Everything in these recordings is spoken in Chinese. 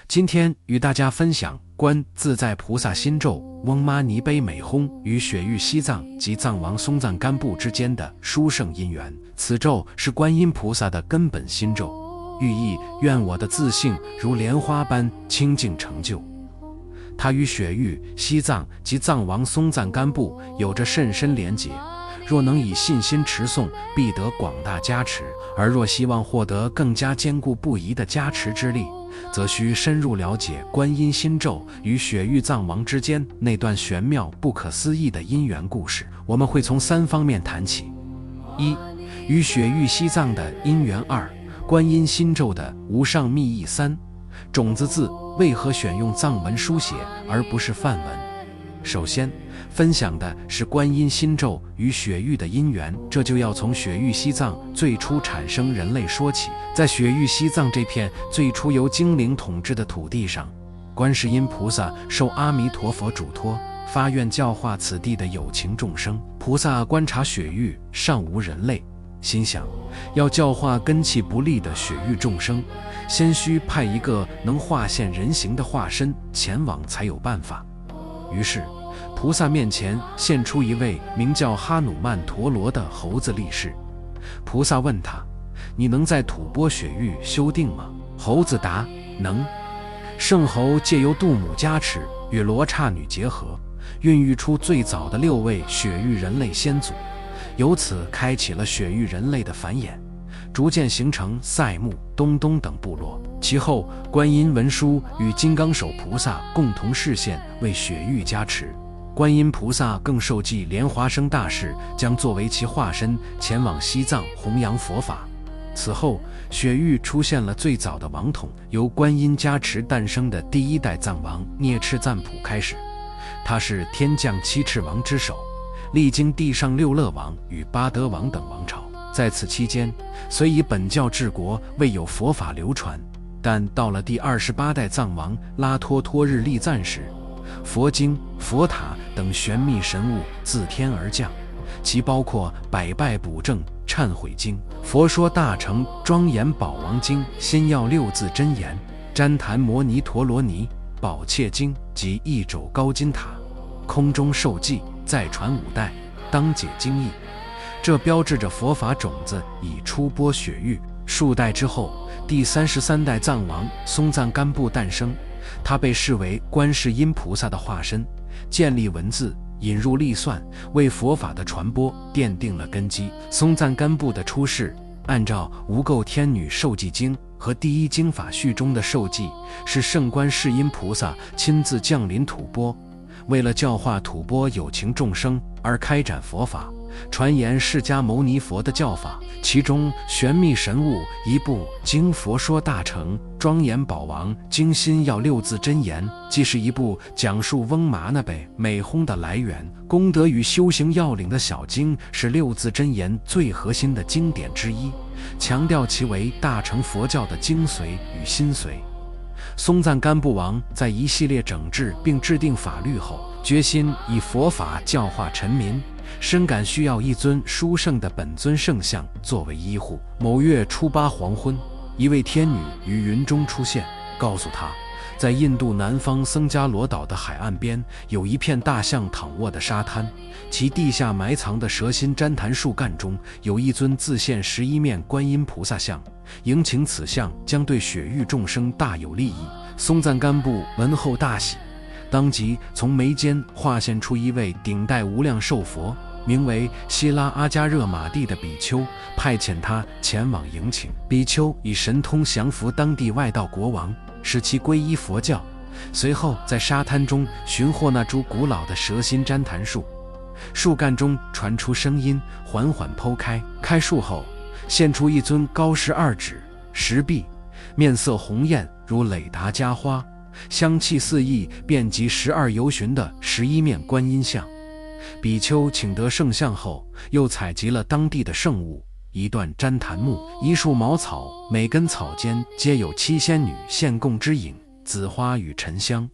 今天与大家分享观自在菩萨心咒嗡嘛呢呗美吽与雪域西藏及藏王松赞干布之间的殊胜因缘。此咒是观音菩萨的根本心咒，寓意愿我的自性如莲花般清净成就。它与雪域、西藏及藏王松赞干布有着甚深连结，若能以信心持诵，必得广大加持；而若希望获得更加坚固不移的加持之力，则需深入了解观音心咒与雪域藏王之间那段玄妙不可思议的因缘故事。我们会从3方面谈起：一、与雪域西藏的因缘；二、观音心咒的无上密意；三、种子字为何选用藏文书写而不是梵文。首先分享的是观音心咒与雪域的因缘，这就要从雪域西藏最初产生人类说起。在雪域西藏这片最初由精灵统治的土地上，观世音菩萨受阿弥陀佛嘱托，发愿教化此地的有情众生。菩萨观察雪域尚无人类，心想要教化根器不利的雪域众生，先须派一个能化现人形的化身前往才有办法。于是菩萨面前现出一位名叫哈努曼陀罗的猴子力士。菩萨问他：你能在吐蕃雪域修定吗？猴子答：能。圣猴借由度母加持与罗刹女结合，孕育出最早的6位雪域人类先祖，由此开启了雪域人类的繁衍，逐渐形成塞木、东东等部落。其后观音文殊与金刚手菩萨共同示现，为雪域加持。观音菩萨更受记莲华生大士将作为其化身前往西藏弘扬佛法。此后雪域出现了最早的王统，由观音加持诞生的第1代藏王聂赤赞普开始。他是天降7赤王之首，历经地上6勒王与巴德王等王朝。在此期间，虽以本教治国，未有佛法流传，但到了第28代藏王拉脱托日利赞时，佛经、佛塔等玄秘神物自天而降，其包括百拜补正、忏悔经、佛说大乘庄严宝王经、心要6字真言、旃檀摩尼陀罗尼、宝切经及1肘高金塔。空中受记，再传5代，当解经义。这标志着佛法种子已出播雪域。数代之后，第33代藏王松赞干布诞生，他被视为观世音菩萨的化身，建立文字，引入历算，为佛法的传播奠定了根基。松赞干布的出世，按照无垢天女受记经和第1经法序中的受记，是圣观世音菩萨亲自降临吐蕃，为了教化吐蕃有情众生而开展佛法，传言释迦牟尼佛的教法。其中玄秘神物一部经佛说大乘庄严宝王经心要6字真言，既是一部讲述嗡嘛呢呗美吽的来源、功德与修行要领的小经，是6字真言最核心的经典之一，强调其为大乘佛教的精髓与心髓。松赞干布王在一系列整治并制定法律后，决心以佛法教化臣民，深感需要一尊殊胜的本尊圣像作为依护。某月初8黄昏，一位天女于云中出现，告诉他，在印度南方僧伽罗岛的海岸边有一片大象躺卧的沙滩，其地下埋藏的蛇心旃檀树干中有一尊自现11面观音菩萨像，迎请此像将对雪域众生大有利益。松赞干布闻后大喜，当即从眉间化现出一位顶戴无量寿佛，名为希拉阿加热玛蒂的比丘，派遣他前往迎请。比丘以神通降服当地外道国王，使其皈依佛教。随后在沙滩中寻获那株古老的蛇心旃檀树，树干中传出声音，缓缓剖开，开树后现出一尊高12指、10臂，面色红艳如蕾达迦花，香气四溢，遍及12由旬的11面观音像。比丘请得圣像后，又采集了当地的圣物，一段旃檀木、一束茅草，每根草间皆有7仙女献供之影、紫花与沉香，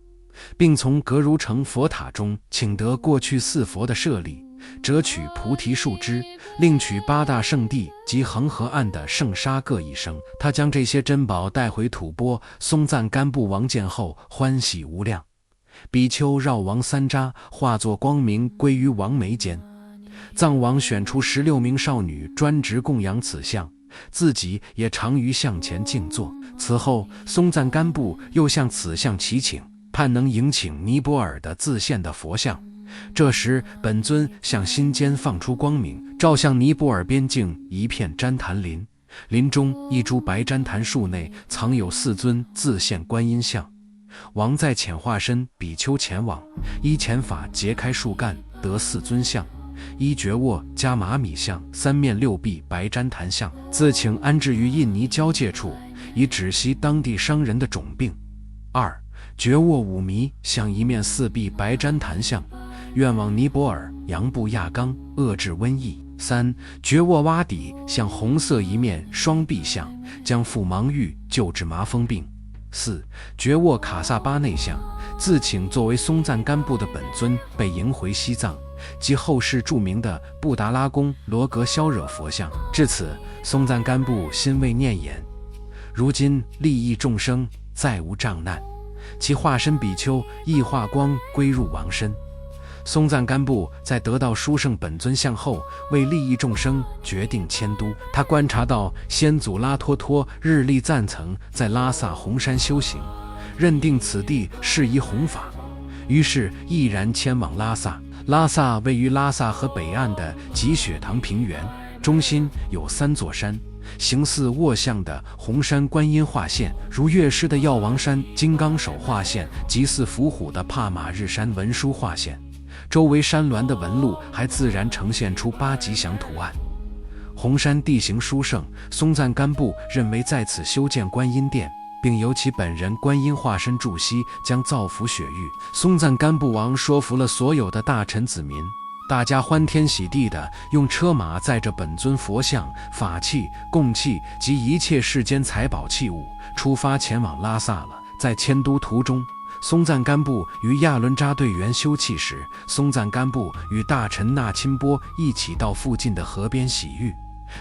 并从格如城佛塔中请得过去4佛的舍利，折取菩提树枝，另取八大圣地及恒河岸的圣沙各一升。他将这些珍宝带回吐蕃，松赞干布王见后欢喜无量。比丘绕王三匝，化作光明归于王眉间。藏王选出16名少女，专职供养此像，自己也常于像前静坐。此后，松赞干布又向此像祈请，盼能迎请尼泊尔的自现的佛像。这时，本尊向心间放出光明，照向尼泊尔边境一片旃檀林，林中一株白旃檀树内藏有4尊自现观音像。王在遣化身比丘前往，依前法截开树干，得4尊像，依觉沃加玛米像、3面6臂白旃檀像，自请安置于印尼交界处，以止息当地商人的种病。2. 觉沃五弥像1面4臂白旃檀像，愿往尼泊尔扬布亚冈，遏制瘟疫。3. 觉沃洼底像红色1面双臂像，将赴盲狱救治麻风病。4. 觉沃卡萨巴内像，自请作为松赞干布的本尊被迎回西藏，及后世著名的布达拉宫罗格肖惹佛像。至此，松赞干布心未念言，如今利益众生，再无障难。其化身比丘亦化光归入王身。松赞干布在得到殊胜本尊像后，为利益众生，决定迁都。他观察到先祖拉脱脱日历赞曾在拉萨红山修行，认定此地适宜弘法，于是毅然迁往拉萨。拉萨位于拉萨河北岸的极雪堂平原，中心有3座山，形似卧像的红山观音画线，如乐师的药王山金刚手画线，及似伏虎的帕马日山文殊画线。周围山峦的纹路还自然呈现出8吉祥图案。红山地形殊胜，松赞干布认为在此修建观音殿，并由其本人观音化身住息，将造福雪域。松赞干布王说服了所有的大臣子民，大家欢天喜地地用车马载着本尊佛像、法器、供器及一切世间财宝器物，出发前往拉萨了。在迁都途中，松赞干布于亚伦扎队员休憩时，松赞干布与大臣那钦波一起到附近的河边洗浴。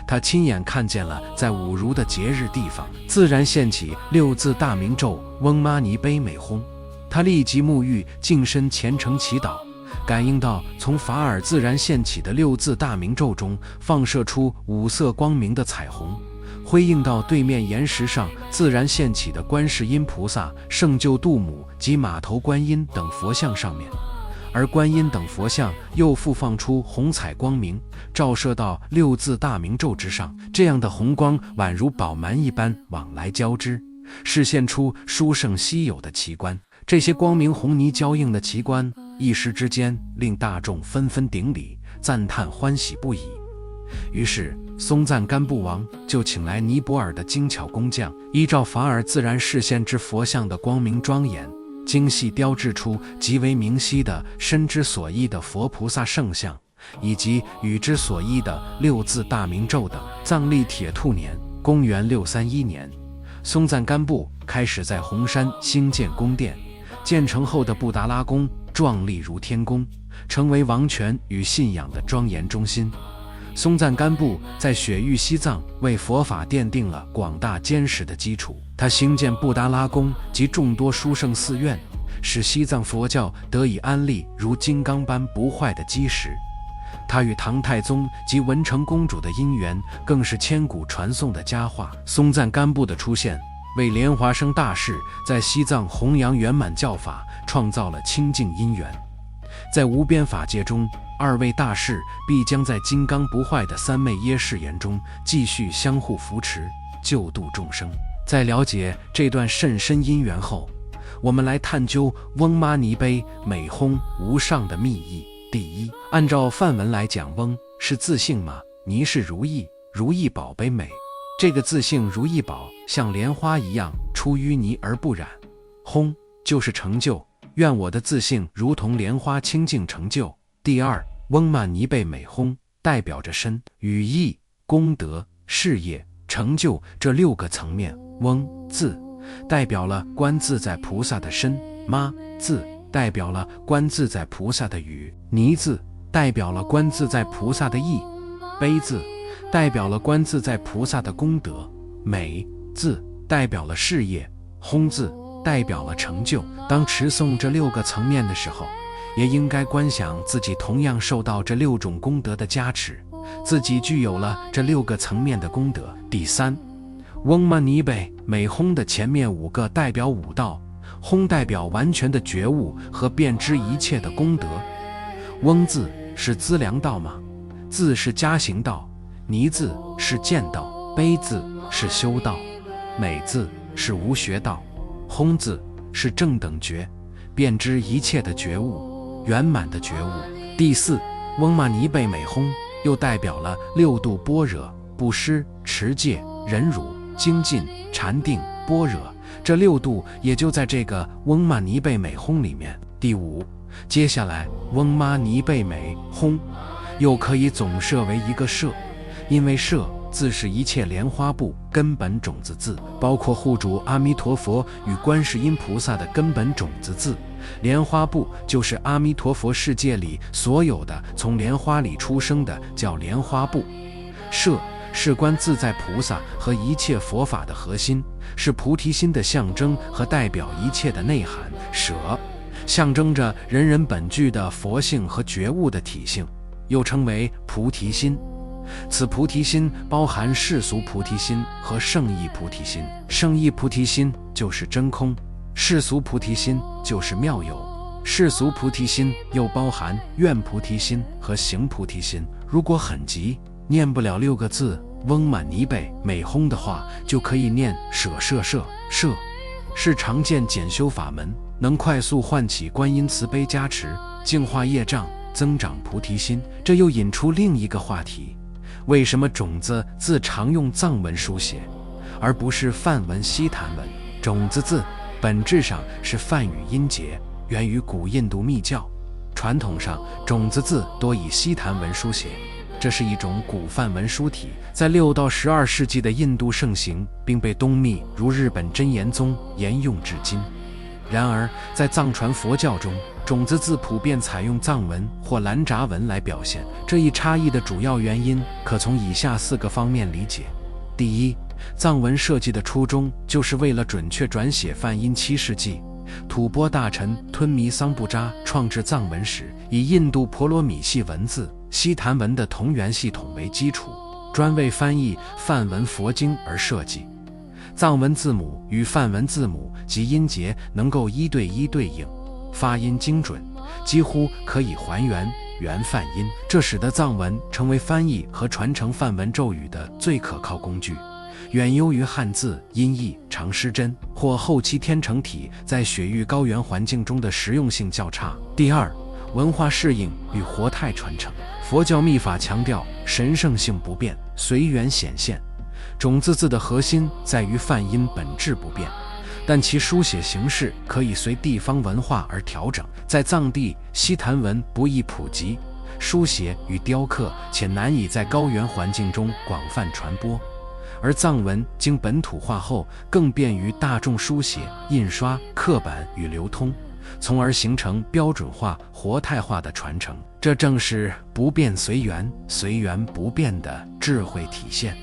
他亲眼看见了在五如的节日地方，自然现起6字大明咒嗡嘛尼呗美吽。他立即沐浴净身，虔诚祈祷，感应到从法尔自然现起的6字大明咒中放射出5色光明的彩虹，辉映到对面岩石上自然现起的观世音菩萨、圣救度母及马头观音等佛像上面，而观音等佛像又复放出红彩光明，照射到6字大明咒之上，这样的红光宛如宝满一般往来交织，示现出殊胜稀有的奇观。这些光明红泥交映的奇观，一时之间令大众纷纷顶礼，赞叹欢喜不已。于是松赞干布王就请来尼泊尔的精巧工匠，依照法尔自然示现之佛像的光明庄严，精细雕制出极为明晰的身之所依的佛菩萨圣像，以及与之所依的6字大明咒等。藏历铁兔年，公元631年，松赞干布开始在红山兴建宫殿。建成后的布达拉宫壮丽如天宫，成为王权与信仰的庄严中心。松赞干布在雪域西藏为佛法奠定了广大坚实的基础。他兴建布达拉宫及众多殊胜寺院，使西藏佛教得以安立如金刚般不坏的基石。他与唐太宗及文成公主的姻缘更是千古传颂的佳话。松赞干布的出现，为莲华生大士在西藏弘扬圆满教法创造了清净因缘。在无边法界中，2位大士必将在金刚不坏的三昧耶誓言中继续相互扶持，救度众生。在了解这段甚深因缘后，我们来探究嗡嘛尼呗美吽无上的密意。第一，按照梵文来讲，嗡是自性嘛，尼是如意，如意宝贝美。这个自性如意宝像莲花一样出淤泥而不染，吽就是成就，愿我的自性如同莲花清净成就。第二，嗡嘛尼呗美吽代表着身、语义、功德、事业、成就这6个层面。嗡字代表了观自在菩萨的身，妈字代表了观自在菩萨的语，尼字代表了观自在菩萨的意，悲字代表了观自在菩萨的功德，美字代表了事业，轰字代表了成就。当持诵这6个层面的时候，也应该观想自己同样受到这6种功德的加持，自己具有了这6个层面的功德。第三，嗡嘛尼贝美吽的前面5个代表5道，吽代表完全的觉悟和遍知一切的功德。嗡字是资粮道吗？字是加行道，尼字是见道，悲字是修道，美字是无学道，吽字是正等觉，遍知一切的觉悟，圆满的觉悟。第四，嗡嘛尼贝美吽又代表了6度般若：布施、持戒、忍辱、精进、禅定、般若。这6度也就在这个嗡嘛尼贝美吽里面。第五，接下来嗡嘛尼贝美吽又可以总摄为一个摄，因为摄字是一切莲花部根本种子字，包括护主阿弥陀佛与观世音菩萨的根本种子字。莲花部就是阿弥陀佛世界里所有的从莲花里出生的，叫莲花部。摄是观自在菩萨和一切佛法的核心，是菩提心的象征和代表一切的内涵。舍象征着人人本具的佛性和觉悟的体性，又称为菩提心。此菩提心包含世俗菩提心和圣意菩提心。圣意菩提心就是真空，世俗菩提心就是妙有。世俗菩提心又包含愿菩提心和行菩提心。如果很急念不了6个字嗡嘛尼贝美吽的话，就可以念舍舍舍。舍是常见简修法门，能快速唤起观音慈悲加持，净化业障，增长菩提心。这又引出另一个话题，为什么种子字常用藏文书写，而不是梵文西坛文？种子字本质上是梵语音节，源于古印度密教。传统上，种子字多以西坛文书写，这是一种古梵文书体，在6到12世纪的印度盛行，并被东密如日本真言宗沿用至今。然而，在藏传佛教中，种子字普遍采用藏文或兰札文来表现。这一差异的主要原因可从以下4个方面理解。第一，藏文设计的初衷就是为了准确转写梵音。7世纪，吐蕃大臣吞弥桑布扎创制藏文时，以印度婆罗米系文字西坛文的同源系统为基础，专为翻译梵文佛经而设计。藏文字母与梵文字母及音节能够1对1对应，发音精准，几乎可以还原原梵音。这使得藏文成为翻译和传承梵文咒语的最可靠工具，远优于汉字、音译、长诗真或后期天成体在雪域高原环境中的实用性较差。第二，文化适应与活态传承。佛教密法强调神圣性不变，随缘显现。种子字的核心在于梵音本质不变，但其书写形式可以随地方文化而调整。在藏地，西坛文不易普及，书写与雕刻且难以在高原环境中广泛传播，而藏文经本土化后，更便于大众书写、印刷、刻版与流通，从而形成标准化、活态化的传承。这正是不变随缘，随缘不变的智慧体现。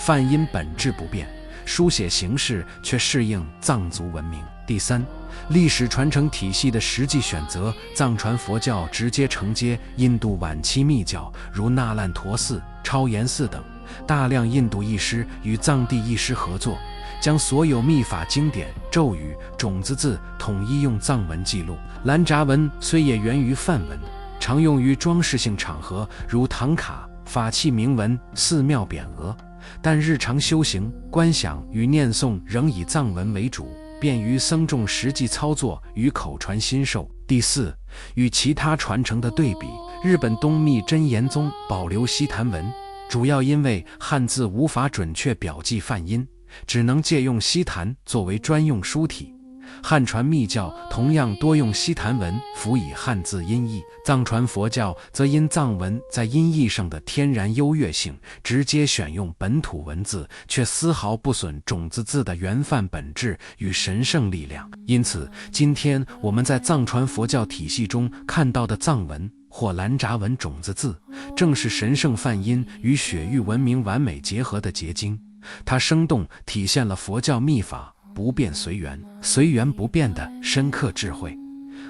梵音本质不变，书写形式却适应藏族文明。第三，历史传承体系的实际选择。藏传佛教直接承接印度晚期密教，如那烂陀寺、超延寺等，大量印度译师与藏地译师合作，将所有密法经典、咒语、种子字统一用藏文记录。兰札文虽也源于梵文，常用于装饰性场合，如唐卡、法器铭文、寺庙匾额，但日常修行、观想与念诵仍以藏文为主，便于僧众实际操作与口传心授。第四，与其他传承的对比，日本东密真言宗保留西坛文，主要因为汉字无法准确表记梵音，只能借用西坛作为专用书体。汉传密教同样多用西坛文辅以汉字音译，藏传佛教则因藏文在音译上的天然优越性，直接选用本土文字，却丝毫不损种子字的原梵本质与神圣力量。因此，今天我们在藏传佛教体系中看到的藏文，或兰札文种子字，正是神圣梵音与雪域文明完美结合的结晶。它生动体现了佛教密法不变随缘、随缘不变的深刻智慧。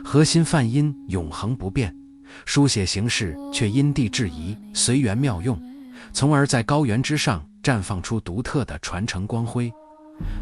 核心梵音永恒不变，书写形式却因地制宜，随缘妙用，从而在高原之上绽放出独特的传承光辉。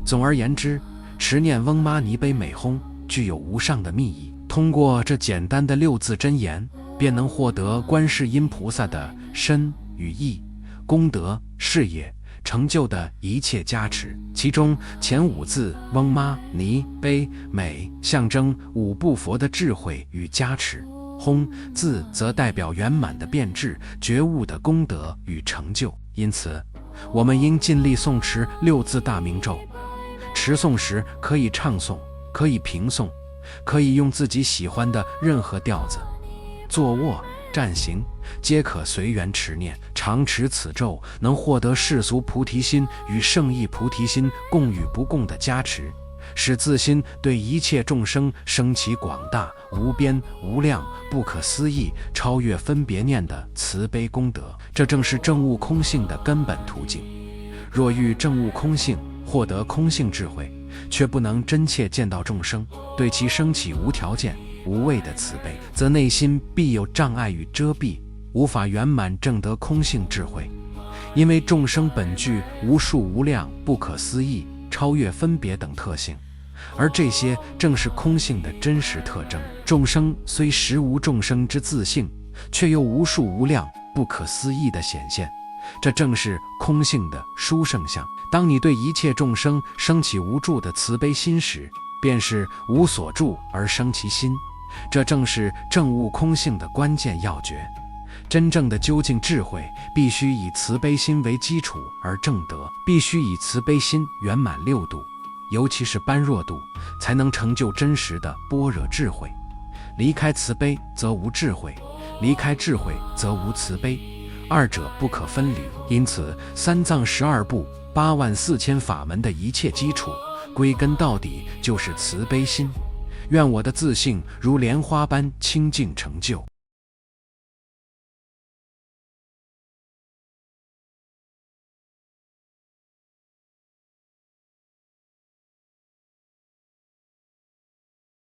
总而言之，持念嗡嘛呢呗美吽具有无上的密意。通过这简单的6字真言，便能获得观世音菩萨的身与意、功德、事业、成就的一切加持。其中前5字嗡嘛呢呗美象征5部佛的智慧与加持，吽字则代表圆满的变质、觉悟的功德与成就。因此，我们应尽力诵持6字大明咒。持诵时可以唱诵，可以平诵，可以用自己喜欢的任何调子，坐卧站行皆可随缘持念。常持此咒，能获得世俗菩提心与圣意菩提心共与不共的加持，使自心对一切众生升起广大、无边、无量、不可思议、超越分别念的慈悲功德。这正是证悟空性的根本途径。若欲证悟空性，获得空性智慧，却不能真切见到众生，对其升起无条件、无畏的慈悲，则内心必有障碍与遮蔽，无法圆满证得空性智慧。因为众生本具无数无量、不可思议、超越分别等特性，而这些正是空性的真实特征。众生虽实无众生之自性，却又无数无量、不可思议的显现，这正是空性的殊胜相。当你对一切众生升起无住的慈悲心时，便是无所住而生其心，这正是证悟空性的关键要诀。真正的究竟智慧，必须以慈悲心为基础而证得，必须以慈悲心圆满6度，尤其是般若度，才能成就真实的般若智慧。离开慈悲则无智慧，离开智慧则无慈悲，二者不可分离。因此三藏12部84000法门的一切基础，归根到底就是慈悲心。愿我的自性如莲花般清净成就。